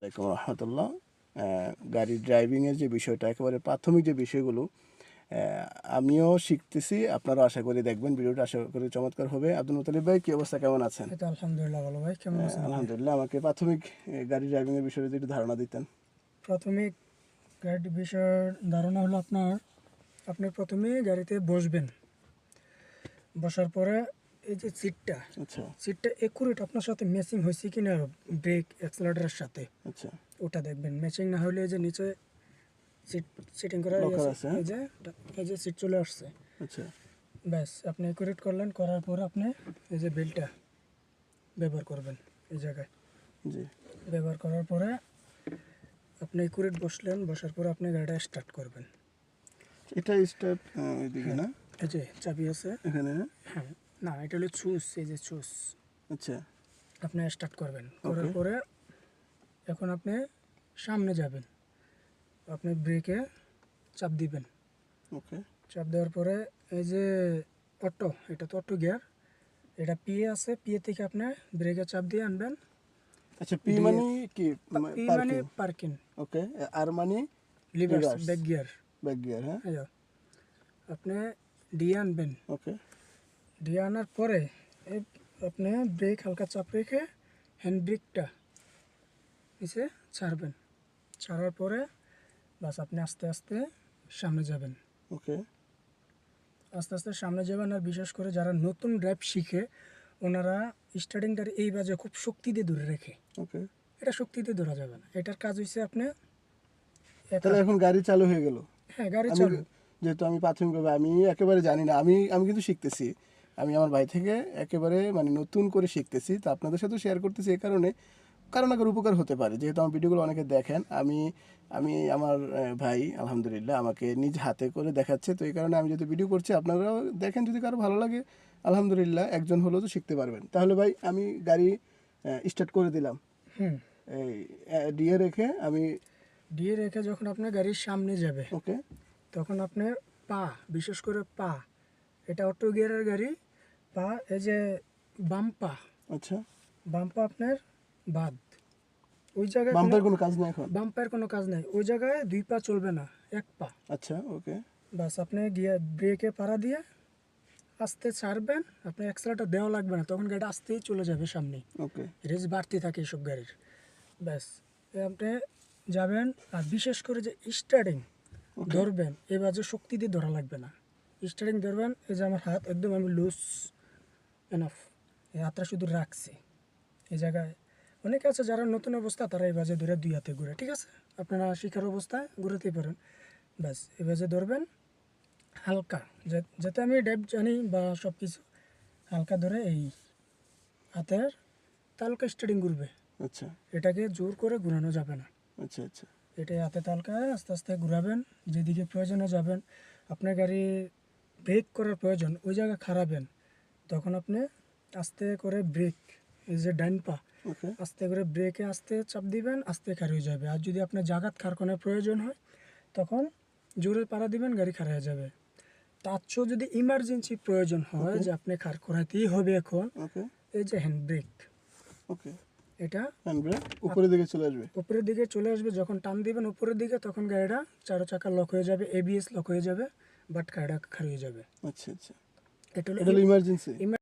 আসসালামু রহমতুল্লাহ। গাড়ি ড্রাইভিংয়ের যে বিষয়টা একেবারে প্রাথমিক যে বিষয়গুলো আমিও শিখতেছি, আপনারা আশা করি দেখবেন ভিডিওটা, আশা করি চমৎকার হবে। আব্দুল মুতালিব ভাই, কি অবস্থা, কেমন আছেন? এই তো আলহামদুলিল্লাহ ভালো ভাই, কেমন আছেন আপনি? আলহামদুলিল্লাহ। আমাকে প্রাথমিক গাড়ি ড্রাইভিংয়ের বিষয়ে যদি একটু ধারণা দিতেন। প্রাথমিক গাড়ির বিষয়ের ধারণা হলো আপনি প্রথমে গাড়িতে বসবেন। বসার পরে এই যে আচ্ছা সিটটা একুরেট আপনার সাথে ম্যাচিং হয়েছে কি না, ব্রেক অ্যাক্সেলারেটরের সাথে আচ্ছা, ওটা দেখবেন। ম্যাচিং না হলে এই যে নিচে সিটিং করা লকার আছে, হ্যাঁ? এই যে সিট চলে আসছে, আচ্ছা ব্যাস আপনি একুরেট করলেন। করার পরে আপনি এই যে বেল্টটা ব্যবহার করবেন এই জায়গায়। জি, ব্যবহার করার পরে আপনি একুরেট বসলেন। বসার পরে আপনি গাড়িটা স্টার্ট করবেন। এটা স্টার্ট এদিকে না, এই যে চাবি আছে এখানে না? হ্যাঁ, না এটা হলো চুজ, এই যে চুজ আচ্ছা আপনি স্টার্ট করবেন। করার ওকে পরে এখন আপনি সামনে যাবেন, আপনি ব্রেকে চাপ দিবেন। ওকে। চাপ দেওয়ার পরে এই যে অটো, এটা তো অটো গিয়ার, এটা পিএ আছে, পিএ থেকে আপনি ব্রেকে চাপ দিয়ে আনবেন। আচ্ছা, পি মানে কি? পি মানে পার্কিং। Parking, okay. আর মানে লিভার্স reverse, back gear. Back gear, হ্যাঁ? আপনি ডি আনবেন। ওকে ডি আনার পরে আপনি ব্রেক হালকা চাপ রেখে হ্যান্ড ব্রেকটা নিচে ছাড়বেন। ছাড়ার পরে বাস আপনি আস্তে আস্তে সামনে যাবেন। ওকে আস্তে আস্তে সামনে যাবেন। আর বিশেষ করে যারা নতুন ড্রাইভ শিখে ওনারা স্টার্টিংটার এই বাজে খুব শক্তি দিয়ে ধরে রেখে, ওকে। এটা শক্তি দিয়ে ধরা যাবে না। এটার কাজ হচ্ছে আপনি তাহলে এখন গাড়ি চালু হয়ে গেল। হ্যাঁ গাড়ি আমি চালু। যেহেতু আমি প্রাথমিকভাবে আমি একেবারে জানি না, আমি আমি কিন্তু শিখতেছি। আমি আমার ভাই থেকে একেবারে মানে নতুন করে শিখতেছি, তো আপনাদের সাথেও শেয়ার করতেছি এই কারণে, কারণ না কারো উপকার হতে পারে, যেহেতু আমার ভিডিওগুলো অনেকে দেখেন। আমি আমি আমার ভাই আলহামদুলিল্লাহ আমাকে নিজ হাতে করে দেখাচ্ছে, তো এই কারণে আমি যদি ভিডিও করছি আপনারাও দেখেন, যদি কারো ভালো লাগে আলহামদুলিল্লাহ একজন হলেও তো শিখতে পারবেন। তাহলে ভাই আমি গাড়ি স্টার্ট করে দিলাম, হুম, এই ডিএ রেখে আমি। দিয়ে রেখে যখন আপনার গাড়ির সামনে যাবে ওকে তখন আপনার পা, বিশেষ করে পা, এটা অটো গিয়ারের গাড়ি, পা এই যে বাম পা, আচ্ছা, বাম পা আপনার বাদ, ওই জায়গায় কোনো বাম্পার কোনো কাজ নেই এখন? বাম পায়ের কোনো কাজ নাই। ওই জায়গায় দুই পা চলবে না, এক পা। আচ্ছা ওকে বাস আপনি গিয়ে ব্রেকে পাড়া দিয়ে আস্তে ছাড়বেন। আপনি অ্যাক্সেলারেটর দেওয়া লাগবে না, তখন গাড়িটা আস্তেই চলে যাবে সামনে। ওকে রেস বাড়তে থাকে এসব গাড়ির। ব্যাস আপনি যাবেন। আর বিশেষ করে যে স্টার্টিং ওকে ধরবেন, এবার যে শক্তি দিয়ে ধরা লাগবে না। স্টার্টিং ধরবেন, এই যে আমার হাত একদম আমি লুজ এনাফ, এই হাতটা শুধু রাখছি এই জায়গায়। অনেকে আছে যারা নতুন অবস্থা, তারা এই বাজে ধরে দুই হাতে ঘুরে, ঠিক আছে? আপনারা শিখার অবস্থায় ঘুরাতেই পারেন। ব্যাস এই বাজে ধরবেন হালকা, যাতে আমি ডেপ জানি বা সব কিছু হালকা ধরে এই হাতের তালকা স্টার্টিং ঘুরবে। আচ্ছা এটাকে জোর করে ঘুরানো যাবে না। আচ্ছা আচ্ছা এটাই হাতে তালকায় আস্তে আস্তে ঘুরাবেন। যেদিকে প্রয়োজনে যাবেন, আপনার গাড়ি ব্রেক করার প্রয়োজন ওই জায়গায় খারাপেন, তখন আপনি আস্তে করে ব্রেক, এই যে ডাইন পা, ওকে আস্তে করে ব্রেকে আস্তে চাপ দিবেন, আস্তে খাড়ি হয়ে যাবে। আর যদি আপনার জাগাত খারকনের প্রয়োজন হয় তখন জোরে পাড়া দিবেন, গাড়ি খাড়া হয়ে যাবে। তার চেয়েও যদি ইমার্জেন্সি প্রয়োজন হয় যে আপনি খাড় করাতেই হবে এখন, ওকে এই যে হ্যান্ড ব্রেক, ওকে। এটা হ্যান্ড ব্রেক উপরের দিকে চলে আসবে। উপরের দিকে চলে আসবে। যখন টান দিবেন উপরের দিকে, তখন গাড়িটা চারো চাকা লক হয়ে যাবে, এবিএস লক হয়ে যাবে, বাট গাড়িটা খাড়ি হয়ে যাবে। আচ্ছা আচ্ছা, এটা এটা হলো ইমার্জেন্সি। হলো